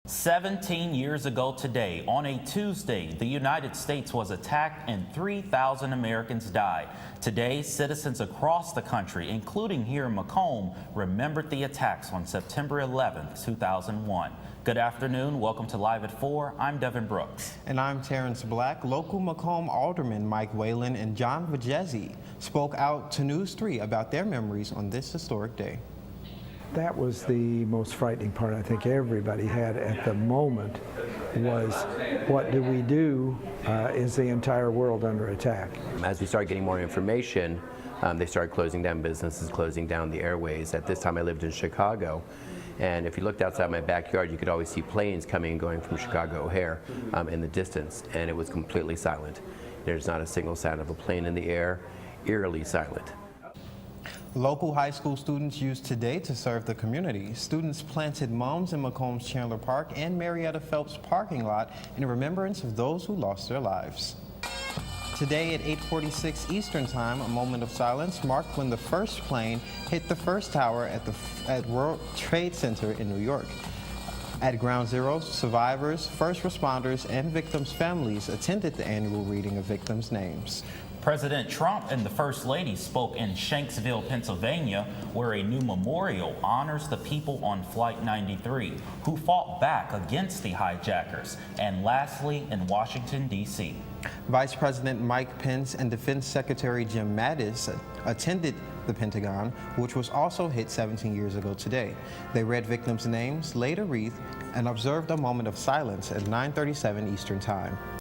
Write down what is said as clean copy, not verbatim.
17 years ago today, on a Tuesday, the United States was attacked and 3,000 Americans died. Today, citizens across the country, including here in Macomb, remembered the attacks on September 11, 2001. Good afternoon. Welcome to Live at 4. I'm Devin Brooks. And I'm Terrence Black. Local Macomb Alderman Mike Whalen and John Vajezi spoke out to News 3 about their memories on this historic day. That was the most frightening part I think everybody had at the moment was what do we do? Is the entire world under attack? As we started getting more information, they started closing down businesses, closing down the airways. At this time I lived in Chicago, and if you looked outside my backyard you could always see planes coming and going from Chicago O'Hare in the distance, and it was completely silent. There's not a single sound of a plane in the air, eerily silent. Local high school students used today to serve the community. Students planted mums in Macomb's Chandler Park and Marietta Phelps parking lot in remembrance of those who lost their lives. Today at 8:46 Eastern Time, a moment of silence marked when the first plane hit the first tower at World Trade Center in New York. At Ground Zero, survivors, first responders, and victims' families attended the annual reading of victims' names. President Trump and the First Lady spoke in Shanksville, Pennsylvania, where a new memorial honors the people on Flight 93 who fought back against the hijackers. And lastly, in Washington, D.C. Vice President Mike Pence and Defense Secretary Jim Mattis attended the Pentagon, which was also hit 17 years ago today. They read victims' names, laid a wreath, and observed a moment of silence at 9:37 Eastern Time.